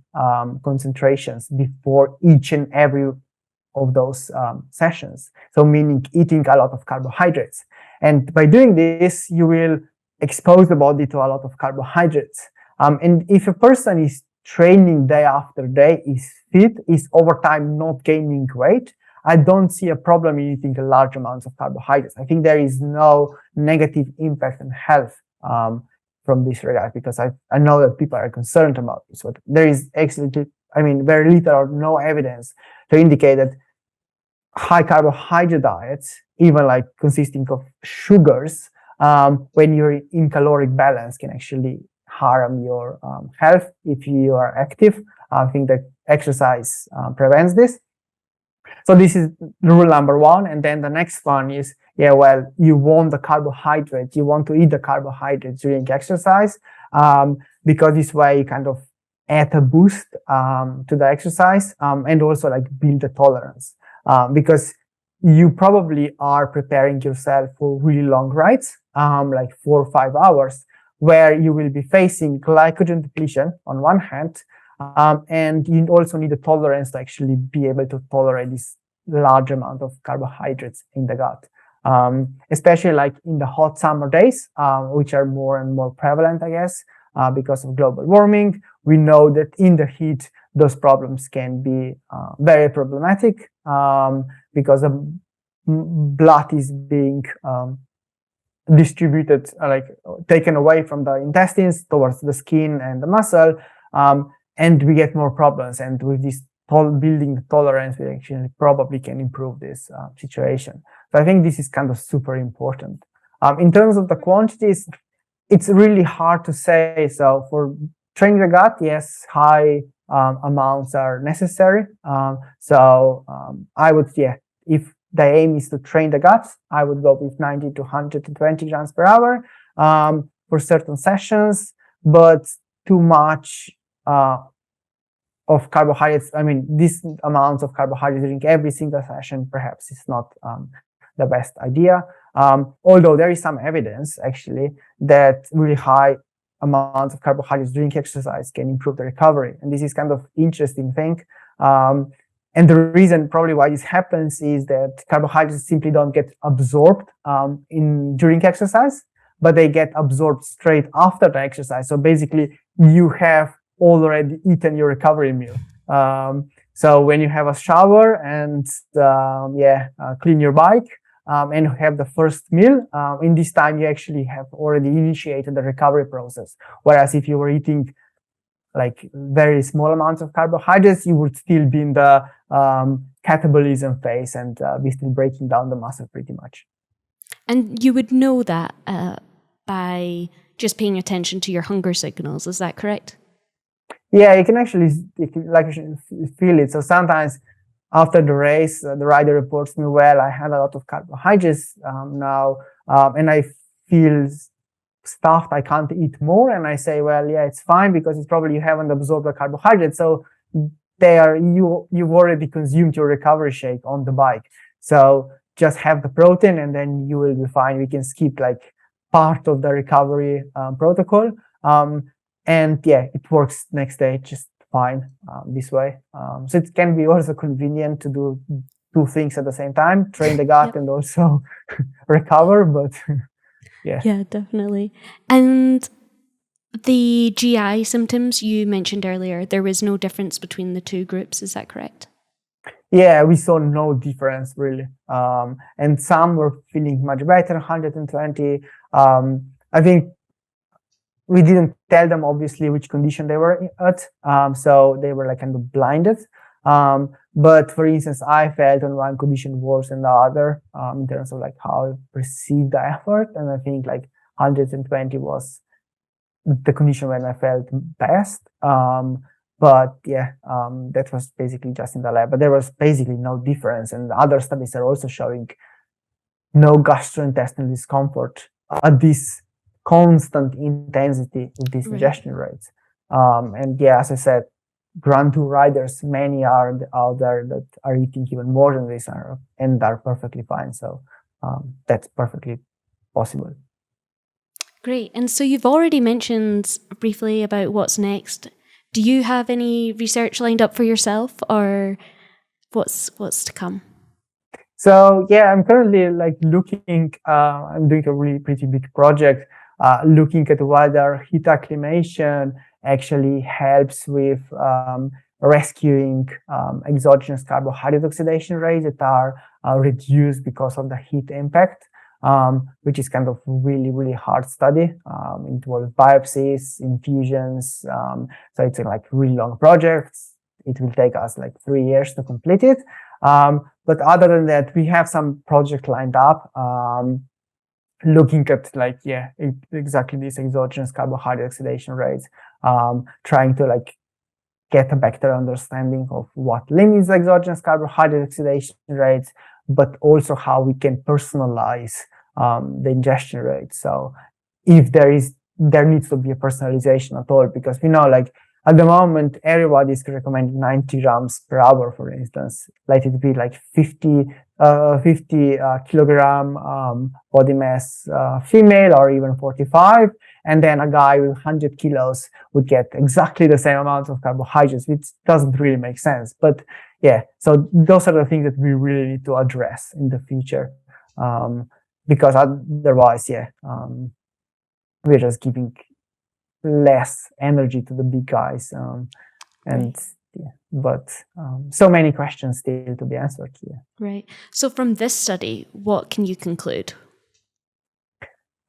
[SPEAKER 3] concentrations before each and every of those sessions. So meaning eating a lot of carbohydrates. And by doing this, you will expose the body to a lot of carbohydrates. And if a person is training day after day, is fit, is over time not gaining weight, I don't see a problem in eating a large amounts of carbohydrates. I think there is no negative impact on health from this regard, because I know that people are concerned about this, but there is actually, very little or no evidence to indicate that high carbohydrate diets, even like consisting of sugars, when you're in caloric balance, can actually harm your health if you are active. I think that exercise prevents this. So this is rule number one. And then the next one is, you want the carbohydrate. You want to eat the carbohydrates during exercise, because this way you kind of add a boost to the exercise, and also like build the tolerance, because you probably are preparing yourself for really long rides, like 4 or 5 hours, where you will be facing glycogen depletion on one hand, and you also need a tolerance to actually be able to tolerate this large amount of carbohydrates in the gut, especially like in the hot summer days, which are more and more prevalent, I guess, because of global warming. We know that in the heat, those problems can be very problematic, because the blood is being distributed, taken away from the intestines towards the skin and the muscle, and we get more problems. And with this building the tolerance, we actually probably can improve this situation. So I think this is kind of super important. In terms of the quantities, it's really hard to say. So for training the gut, yes, high amounts are necessary. I would, if the aim is to train the gut, I would go with 90 to 120 grams per hour for certain sessions, but too much of carbohydrates, this amount of carbohydrates during every single session perhaps is not the best idea. Although there is some evidence actually that really high amounts of carbohydrates during exercise can improve the recovery. And this is kind of interesting thing. And the reason probably why this happens is that carbohydrates simply don't get absorbed during exercise, but they get absorbed straight after the exercise. So basically you have already eaten your recovery meal. So when you have a shower and clean your bike, and have the first meal, in this time you actually have already initiated the recovery process. Whereas if you were eating like very small amounts of carbohydrates, you would still be in the catabolism phase and be still breaking down the muscle pretty much.
[SPEAKER 2] And you would know that by just paying attention to your hunger signals, is that correct?
[SPEAKER 3] Yeah, you can actually feel it. So sometimes after the race, the rider reports me, I had a lot of carbohydrates now, and I feel stuffed, I can't eat more. And I say, it's fine, because it's probably you haven't absorbed the carbohydrates. So you've already consumed your recovery shake on the bike. So just have the protein and then you will be fine. We can skip like part of the recovery protocol. It works next day just fine this way. So it can be also convenient to do two things at the same time, train the gut and also recover, but
[SPEAKER 2] Yeah, definitely. And the GI symptoms you mentioned earlier, there was no difference between the two groups, is that correct?
[SPEAKER 3] Yeah, we saw no difference really. And some were feeling much better, 120. I think we didn't tell them obviously which condition they were at. So they were like kind of blinded. But for instance, I felt on one condition worse than the other in terms of like how I perceived the effort. And I think like 120 was the condition when I felt best. But yeah, that was basically just in the lab. But there was basically no difference. And other studies are also showing no gastrointestinal discomfort at this constant intensity with these ingestion rates. And yeah, as I said, Grand Tour riders, many are out there that are eating even more than this and are perfectly fine. So that's perfectly possible.
[SPEAKER 2] Great. And so you've already mentioned briefly about what's next. Do you have any research lined up for yourself, or what's to come?
[SPEAKER 3] So yeah, I'm currently like looking, I'm doing a really pretty big project, looking at whether heat acclimation actually helps with rescuing exogenous carbohydrate oxidation rates that are reduced because of the heat impact, which is kind of really hard study. It involves biopsies, infusions. So it's like really long projects. It will take us like 3 years to complete it. But other than that, we have some project lined up, looking at like, yeah, exactly these exogenous carbohydrate oxidation rates, trying to like get a better understanding of what limits exogenous carbohydrate oxidation rates, but also how we can personalize the ingestion rate. So if there needs to be a personalization at all, because we know like at the moment, everybody is recommending 90 grams per hour, for instance. Let it be like 50 kilogram body mass female, or even 45. And then a guy with 100 kilos would get exactly the same amount of carbohydrates, which doesn't really make sense. But yeah, so those are the things that we really need to address in the future. Because otherwise, yeah, we're just giving less energy to the big guys, and yeah, but so many questions still to be answered here.
[SPEAKER 2] Right. So from this study, what can you conclude?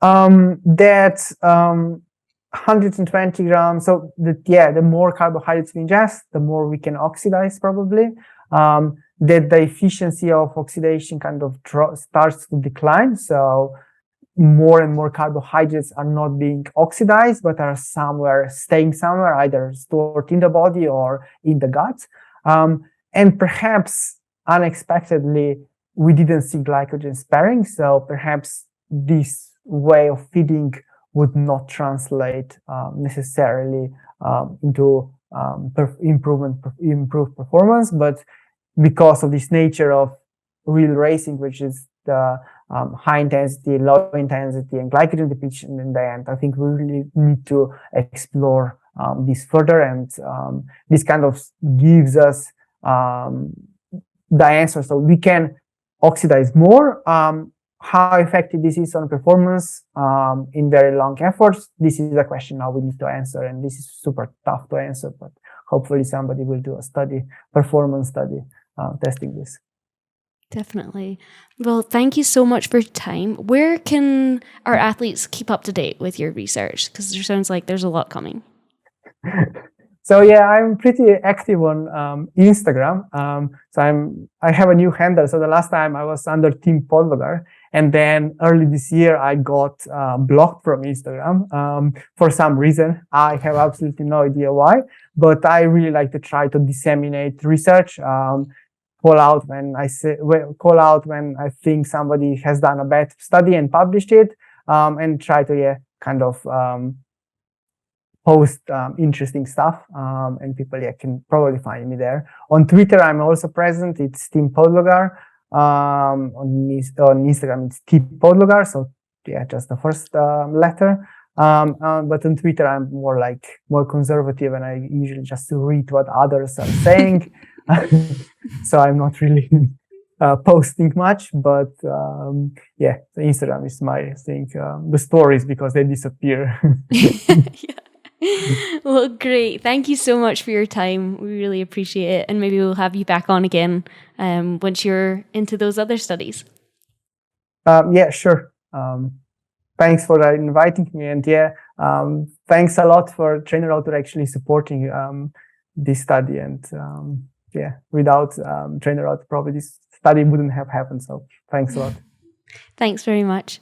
[SPEAKER 3] That 120 grams. So the more carbohydrates we ingest, the more we can oxidize probably. That the efficiency of oxidation kind of starts to decline. So more and more carbohydrates are not being oxidized, but are staying somewhere, either stored in the body or in the gut. And perhaps unexpectedly, we didn't see glycogen sparing. So perhaps this way of feeding would not translate necessarily into improved performance, but because of this nature of real racing, which is the high intensity, low intensity, and glycogen depletion in the end, I think we really need to explore this further, and this kind of gives us the answer. So we can oxidize more. How effective this is on performance in very long efforts, this is a question now we need to answer, and this is super tough to answer, but hopefully somebody will do a performance study testing this.
[SPEAKER 2] Definitely. Well, thank you so much for your time. Where can our athletes keep up to date with your research? Because there sounds like there's a lot coming.
[SPEAKER 3] So yeah, I'm pretty active on Instagram. So I have a new handle. So the last time I was under Team Podlogar, and then early this year I got blocked from Instagram for some reason. I have absolutely no idea why, but I really like to try to disseminate research. Call out when I think somebody has done a bad study and published it, and try to post interesting stuff, and people can probably find me there. On Twitter, I'm also present. It's Team Podlogar. On Instagram, it's Team Podlogar. So yeah, just the first letter. But on Twitter, I'm more conservative, and I usually just read what others are saying. So I'm not really posting much, but yeah, the Instagram is my thing. The stories, because they disappear.
[SPEAKER 2] Yeah. Well, great. Thank you so much for your time. We really appreciate it. And maybe we'll have you back on again once you're into those other studies.
[SPEAKER 3] Yeah, sure. Thanks for inviting me. And yeah, thanks a lot for TrainerRoad for actually supporting this study. And without TrainerRoad, probably this study wouldn't have happened. So thanks a lot.
[SPEAKER 2] Thanks very much.